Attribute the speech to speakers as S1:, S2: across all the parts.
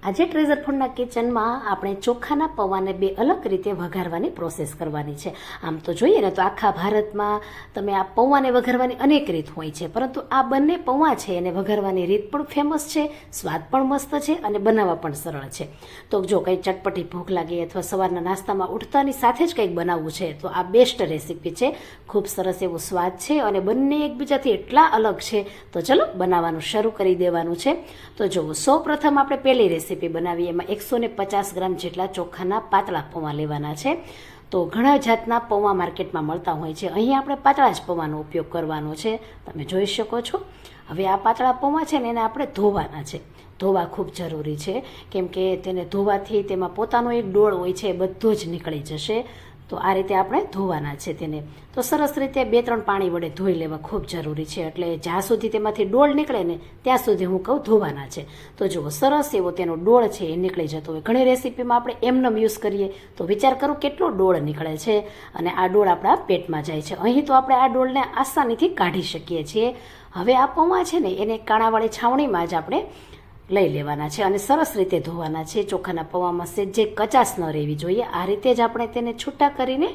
S1: આજે ટ્રેઝર ફૂડના કિચનમાં આપણે ચોખાના પૌવાને બે અલગ રીતે વઘારવાની પ્રોસેસ કરવાની છે. આમ તો જોઈએ ને તો આખા ભારતમાં તમે આ પૌવાને વઘારવાની અનેક રીત હોય છે, પરંતુ આ બંને પૌવા છે એને વઘારવાની રીત પણ ફેમસ છે, સ્વાદ પણ મસ્ત છે અને બનાવવા પણ સરળ છે. તો જો કંઈ ચટપટી ભૂખ લાગે અથવા સવારના નાસ્તામાં ઉઠતાની સાથે જ કંઈક બનાવવું છે તો આ બેસ્ટ રેસીપી છે. ખૂબ સરસ એવો સ્વાદ છે અને બંને એકબીજાથી એટલા અલગ છે. તો ચલો બનાવવાનું શરૂ કરી દેવાનું છે. તો જુઓ, સૌ પ્રથમ આપણે પહેલી રેસીપી બનાવીએ. એમાં 150 ગ્રામ જેટલા ચોખાના પાતળા પૌવા લેવાના છે. તો ઘણા જાતના પૌવા માર્કેટમાં મળતા હોય છે. અહીં આપણે પાતળા જ પૌવાનો ઉપયોગ કરવાનો છે, તમે જોઈ શકો છો. હવે આ પાતળા પૌવા છે ને એને આપણે ધોવાના છે. ધોવા ખૂબ જરૂરી છે, કેમ કે તેને ધોવાથી તેમાં પોતાનો એક ડોળ હોય છે એ બધો જ નીકળી જશે. તો આ રીતે આપણે ધોવાના છે તેને. તો સરસ રીતે 2-3 પાણી વડે ધોઈ લેવા ખૂબ જરૂરી છે. એટલે જ્યાં સુધી તેમાંથી ડોળ નીકળે ને ત્યાં સુધી હું કહું ધોવાના છે. તો જુઓ, સરસ એવો તેનો ડોળ છે એ નીકળી જતો હોય. ઘણી રેસીપીમાં આપણે એમનેમ યુઝ કરીએ તો વિચાર કરો કેટલો ડોળ નીકળે છે અને આ ડોળ આપણા પેટમાં જાય છે. અહીં તો આપણે આ ડોળને આસાનીથી કાઢી શકીએ છીએ. હવે આ પૌવા છે ને એને કાણાવાળી છાવણીમાં જ આપણે લઈ લેવાના છે અને સરસ રીતે ધોવાના છે. ચોખાના પૌવામાં જે કચાશ ન રહેવી જોઈએ. આ રીતે જ આપણે તેને છૂટા કરીને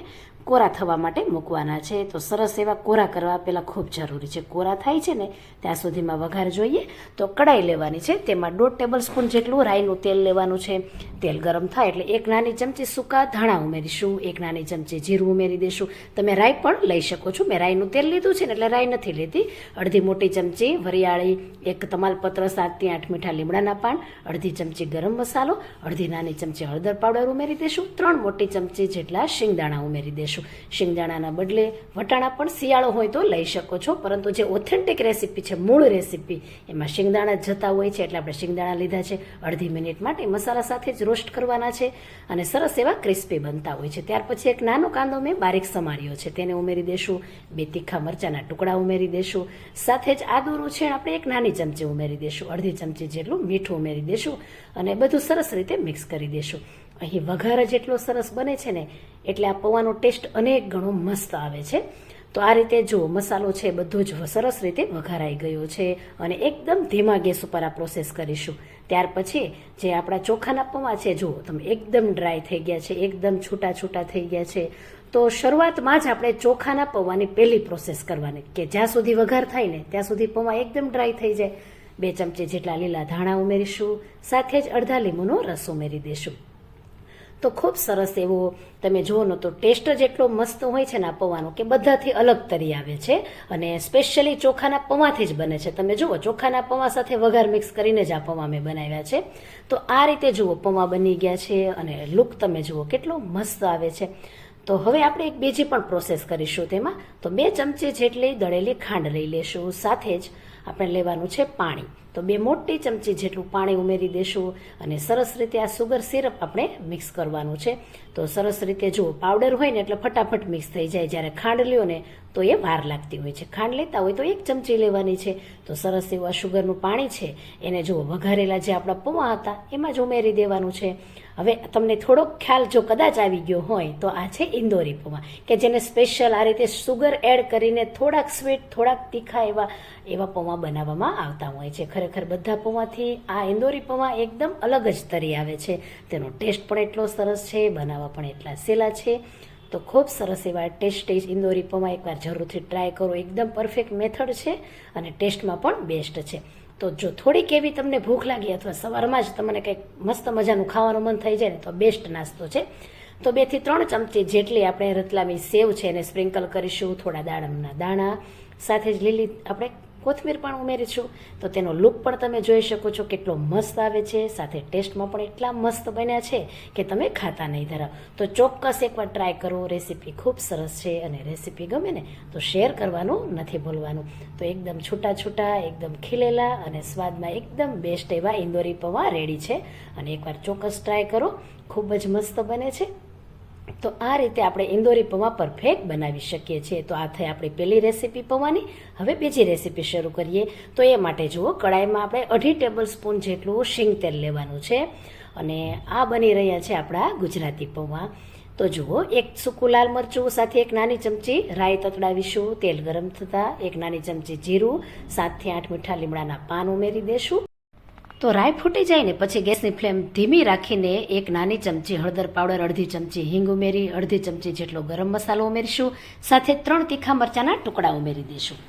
S1: કોરા થવા માટે મૂકવાના છે. તો સરસ એવા કોરા કરવા પહેલાં ખૂબ જરૂરી છે. કોરા થાય છે ને ત્યાં સુધીમાં વઘાર જોઈએ. તો કડાઈ લેવાની છે, તેમાં 1.5 ટેબલ સ્પૂન જેટલું રાઈનું તેલ લેવાનું છે. તેલ ગરમ થાય એટલે 1 નાની ચમચી સૂકા ધાણા ઉમેરીશું, 1 નાની ચમચી જીરું ઉમેરી દઈશું. તમે રાઈ પણ લઈ શકો છો. મેં રાઈનું તેલ લીધું છે ને એટલે રાઈ નથી લેતી. અડધી મોટી ચમચી વરિયાળી, 1 તમાલપત્ર, 7 થી 8 મીઠા લીમડાના પાન, અડધી ચમચી ગરમ મસાલો, અડધી નાની ચમચી હળદર પાવડર ઉમેરી દઈશું. 3 મોટી ચમચી જેટલા શિંગદાણા ઉમેરી દઈશું. શિંગદાણાના બદલે વટાણા પણ શિયાળો હોય તો લઈ શકો છો, પરંતુ જે ઓથેન્ટિક રેસીપી છે, મૂળ રેસીપી, એમાં શિંગદાણા જતા હોય છે એટલે આપણે શિંગદાણા લીધા છે. અડધી મિનિટ માટે મસાલા સાથે જ રોસ્ટ કરવાના છે અને સરસ એવા ક્રિસ્પી બનતા હોય છે. ત્યાર પછી એક નાનો કાંદો મેં બારીક સમાર્યો છે, તેને ઉમેરી દેશું. 2 તીખા મરચાના ટુકડા ઉમેરી દેશું. સાથે જ આદુનું છે આપણે 1 નાની ચમચી ઉમેરી દેશું. અડધી ચમચી જેટલું મીઠું ઉમેરી દેશું અને બધું સરસ રીતે મિક્સ કરી દેશું. અહીં વઘાર જેટલો સરસ બને છે ને એટલે આ પૌવાનો ટેસ્ટ અનેક ગણો મસ્ત આવે છે. તો આ રીતે જુઓ, મસાલો છે બધો જ સરસ રીતે વઘારાઈ ગયો છે અને એકદમ ધીમા ગેસ ઉપર આ પ્રોસેસ કરીશું. ત્યાર પછી જે આપણા ચોખાના પૌવા છે, જુઓ તમે એકદમ ડ્રાય થઈ ગયા છે, એકદમ છૂટા છૂટા થઈ ગયા છે. તો શરૂઆતમાં જ આપણે ચોખાના પૌવાની પહેલી પ્રોસેસ કરવાની, કે જ્યાં સુધી વઘાર થાય ને ત્યાં સુધી પૌવા એકદમ ડ્રાય થઈ જાય. 2 ચમચી જેટલા લીલા ધાણા ઉમેરીશું. સાથે જ અડધા લીંબુનો રસ ઉમેરી દઈશું. તો ખૂબ સરસ એવો તમે જુઓ ને તો ટેસ્ટ જ એટલો મસ્ત હોય છે ને આ પૌવાનો, કે બધાથી અલગ તરી આવે છે અને સ્પેશિયલી ચોખાના પૌવાથી જ બને છે. તમે જુઓ, ચોખાના પૌવા સાથે વઘાર મિક્સ કરીને જ આ પૌવા મેં બનાવ્યા છે. તો આ રીતે જુઓ પૌવા બની ગયા છે અને લુક તમે જુઓ કેટલો મસ્ત આવે છે. તો હવે આપણે એક બીજી પણ પ્રોસેસ કરીશું. તેમાં તો 2 ચમચી જેટલી દળેલી ખાંડ લઈ લેશું. સાથે જ આપણે લેવાનું છે પાણી. તો 2 મોટી ચમચી જેટલું પાણી ઉમેરી દેશું અને સરસ રીતે આ સુગર સિરપ આપણે મિક્સ કરવાનું છે. તો સરસ રીતે જુઓ, પાવડર હોય ને એટલે ફટાફટ મિક્સ થઈ જાય. જ્યારે ખાંડ લ્યો ને તો એ વાર લાગતી હોય છે. ખાંડ લેતા હોય તો 1 ચમચી લેવાની છે. તો સરસ એવું આ સુગરનું પાણી છે એને જુઓ વઘારેલા જે આપણા પૌવા હતા એમાં જ ઉમેરી દેવાનું છે. હવે તમને થોડોક ખ્યાલ જો કદાચ આવી ગયો હોય તો આ છે ઇન્દોરી પૌવા, કે જેને સ્પેશિયલ આ રીતે સુગર એડ કરીને થોડાક સ્વીટ, થોડાક તીખા એવા પૌવા બનાવવામાં આવતા હોય છે. ખરેખર બધા પૌવાથી આ ઇન્દોરી પૌવા એકદમ અલગ જ તરી આવે છે. તેનો ટેસ્ટ પણ એટલો સરસ છે, બનાવવા પણ એટલા સહેલા છે. તો ખૂબ સરસ એવા ટેસ્ટી ઇન્દોરી પૌવા એકવાર જરૂરથી ટ્રાય કરો. એકદમ પરફેક્ટ મેથડ છે અને ટેસ્ટમાં પણ બેસ્ટ છે. તો જો થોડીક એવી તમને ભૂખ લાગી અથવા સવારમાં જ તમને કંઈક મસ્ત મજાનું ખાવાનું મન થઈ જાય ને તો બેસ્ટ નાસ્તો છે. તો 2 થી 3 ચમચી જેટલી આપણે રતલામી સેવ છે એને સ્પ્રિંકલ કરીશું. થોડા દાડમના દાણા, સાથે જ લીલી આપણે કોથમીર પણ ઉમેરીશું. તો તેનો લુક પણ તમે જોઈ શકો છો કેટલો મસ્ત આવે છે. સાથે ટેસ્ટમાં પણ એટલા મસ્ત બન્યા છે કે તમે ખાતા નહીં ધરાવ. તો ચોક્કસ એકવાર ટ્રાય કરો. રેસીપી ખૂબ સરસ છે અને રેસીપી ગમે ને તો શેર કરવાનું નથી ભૂલવાનું. તો એકદમ છૂટા છૂટા, એકદમ ખીલેલા અને સ્વાદમાં એકદમ બેસ્ટ એવા ઇન્દોરી પૌવા રેડી છે. અને એકવાર ચોક્કસ ટ્રાય કરો, ખૂબ જ મસ્ત બને છે. તો આ રીતે આપણે ઇન્દોરી પૌવા પરફેક્ટ બનાવી શકીએ છીએ. તો આ થઈ આપણી પહેલી રેસીપી પૌવાની. હવે બીજી રેસીપી શરૂ કરીએ. તો એ માટે જુઓ, કડાઈમાં આપણે 2.5 ટેબલ સ્પૂન જેટલું શીંગ તેલ લેવાનું છે અને આ બની રહ્યા છે આપણા ગુજરાતી પૌવા. તો જુઓ, 1 સૂકું લાલ મરચું, સાથે 1 નાની ચમચી રાઈ તતડાવીશું. તેલ ગરમ થતાં 1 નાની ચમચી જીરું, 7 થી 8 મીઠા લીમડાના પાન ઉમેરી દેશું. તો રાઈ ફૂટી જાય ને પછી ગેસની ફ્લેમ ધીમી રાખીને એક નાની ચમચી હળદર પાવડર, અડધી ચમચી હિંગ ઉમેરી, અડધી ચમચી જેટલો ગરમ મસાલો ઉમેરીશું, સાથે 3 તીખા મરચાંના ટુકડા ઉમેરી દઈશું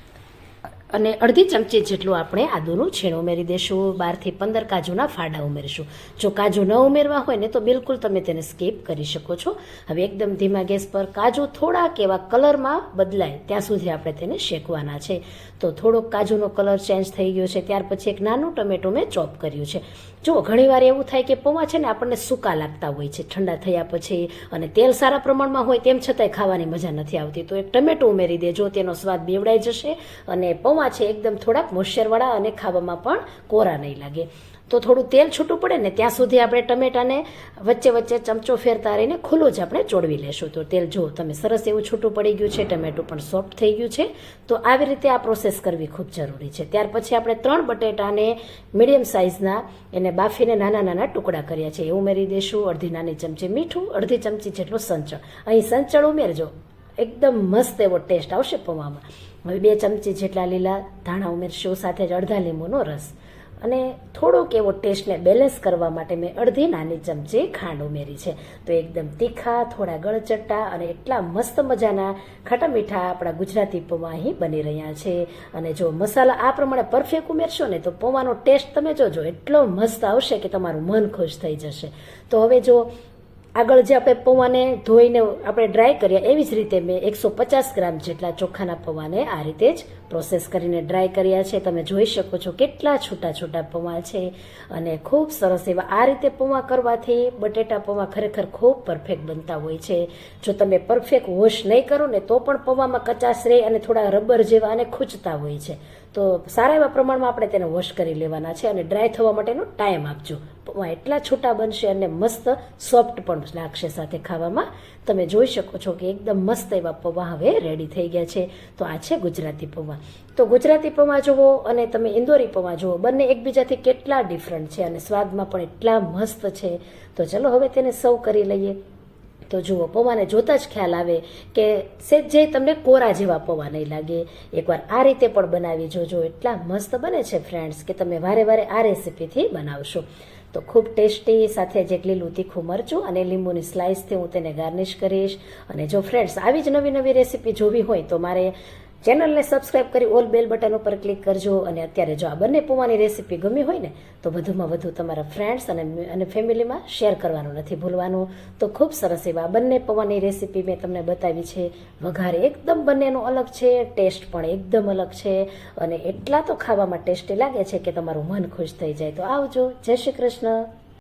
S1: અને અડધી ચમચી જેટલું આપણે આદુનું છીણ ઉમેરી દઈશું. 12 થી 15 કાજુના ફાડા ઉમેરીશું. જો કાજુ ન ઉમેરવા હોય ને તો બિલકુલ તમે તેને સ્કીપ કરી શકો છો. હવે એકદમ ધીમા ગેસ પર કાજુ થોડાક એવા કલરમાં બદલાય ત્યાં સુધી આપણે તેને શેકવાના છે. તો થોડોક કાજુનો કલર ચેન્જ થઈ ગયો છે. ત્યાર પછી એક નાનું ટમેટું મેં ચોપ કર્યું છે. જો ઘણીવાર એવું થાય કે પૌવા છે ને આપણને સૂકા લાગતા હોય છે ઠંડા થયા પછી, અને તેલ સારા પ્રમાણમાં હોય તેમ છતાંય ખાવાની મજા નથી આવતી. તો એક ટમેટું ઉમેરી દેજો, તેનો સ્વાદ બેવડાઈ જશે અને પૌવા છે એકદમ થોડાક મોઇશ્ચરવાળા અને ખાવામાં પણ કોરા નહીં લાગે. તો થોડું તેલ છૂટું પડે ને ત્યાં સુધી આપણે ટમેટાને વચ્ચે વચ્ચે ચમચો ફેરતા રહીને ખુલ્લું જ આપણે ચોળવી લેશું. તો તેલ જો તમે સરસ એવું છૂટું પડી ગયું છે, ટમેટું પણ સોફ્ટ થઈ ગયું છે. તો આવી રીતે આ પ્રોસેસ કરવી ખૂબ જરૂરી છે. ત્યાર પછી આપણે 3 બટેટાને મીડિયમ સાઇઝના એને બાફીને નાના નાના ટુકડા કર્યા છે એ ઉમેરી દઈશું. અડધી નાની ચમચી મીઠું, અડધી ચમચી જેટલું સંચળ. અહીં સંચળ ઉમેરજો, એકદમ મસ્ત એવો ટેસ્ટ આવશે પૌવામાં. હવે 2 ચમચી જેટલા લીલા ધાણા ઉમેરશું, સાથે જ અડધા લીંબુનો રસ, અને થોડોક એવો ટેસ્ટને બેલેન્સ કરવા માટે મેં અડધી નાની ચમચી ખાંડ ઉમેરી છે. તો એકદમ તીખા, થોડા ગળચટ્ટા અને એટલા મસ્ત મજાના ખાટા મીઠા આપણા ગુજરાતી પૌવા અહીં બની રહ્યા છે. અને જો મસાલા આ પ્રમાણે પરફેક્ટ ઉમેરશો ને તો પૌવાનો ટેસ્ટ તમે જોજો એટલો મસ્ત આવશે કે તમારું મન ખુશ થઈ જશે. તો હવે જો આગળ જે આપણે પૌવાને ધોઈને આપણે ડ્રાય કર્યા એવી જ રીતે મેં 150 ગ્રામ જેટલા ચોખાના પૌવાને આ રીતે જ પ્રોસેસ કરીને ડ્રાય કર્યા છે. તમે જોઈ શકો છો કેટલા છૂટા છૂટા પૌવા છે અને ખૂબ સરસ એવા. આ રીતે પૌવા કરવાથી બટેટા પૌવા ખરેખર ખૂબ પરફેક્ટ બનતા હોય છે. જો તમે પરફેક્ટ વોશ નહીં કરો ને તો પણ પૌવામાં કચાશ રહે અને થોડા રબર જેવા અને ખૂંચતા હોય છે. તો સારા એવા પ્રમાણમાં આપણે તેને વોશ કરી લેવાના છે અને ડ્રાય થવા માટેનો ટાઈમ આપજો. પૌવા એટલા છૂટા બનશે અને મસ્ત સોફ્ટ પણ લાગશે સાથે ખાવામાં. તમે જોઈ શકો છો કે એકદમ મસ્ત એવા પૌવા હવે રેડી થઈ ગયા છે. તો આ છે ગુજરાતી પૌવા. તો ગુજરાતી પૌવા જુઓ અને તમે ઇન્દોરી પૌવા જુઓ, બંને એકબીજાથી કેટલા ડિફરન્ટ છે અને સ્વાદમાં પણ એટલા મસ્ત છે. તો ચલો હવે તેને સર્વ કરી લઈએ. તો જુઓ, પૌવાને જોતા જ ખ્યાલ આવે કે જે તમને કોરા જેવા પૌવા નહીં લાગે. એકવાર આ રીતે પણ બનાવી જોજો, એટલા મસ્ત બને છે ફ્રેન્ડ્સ કે તમે વારે વારે આ રેસીપીથી બનાવશો. તો ખૂબ ટેસ્ટી, સાથે જ એક લીલું તીખું મરચું અને લીંબુની સ્લાઇસથી હું તેને ગાર્નિશ કરીશ. અને જો ફ્રેન્ડ્સ આવી જ નવી નવી રેસીપી જોવી હોય તો મારે ચેનલને સબસ્ક્રાઇબ કરી ઓલ બેલ બટન ઉપર ક્લિક કરજો. અને અત્યારે જો આ બંને પૌવાની રેસીપી ગમી હોય ને તો વધુમાં વધુ તમારા ફ્રેન્ડ્સ અને ફેમિલીમાં શેર કરવાનું નથી ભૂલવાનું. તો ખૂબ સરસ એવા બંને પૌવાની રેસીપી મેં તમને બતાવી છે. વઘાર એકદમ બંનેનો અલગ છે, ટેસ્ટ પણ એકદમ અલગ છે અને એટલા તો ખાવામાં ટેસ્ટી લાગે છે કે તમારું મન ખુશ થઈ જાય. તો આવજો. જય શ્રી કૃષ્ણ.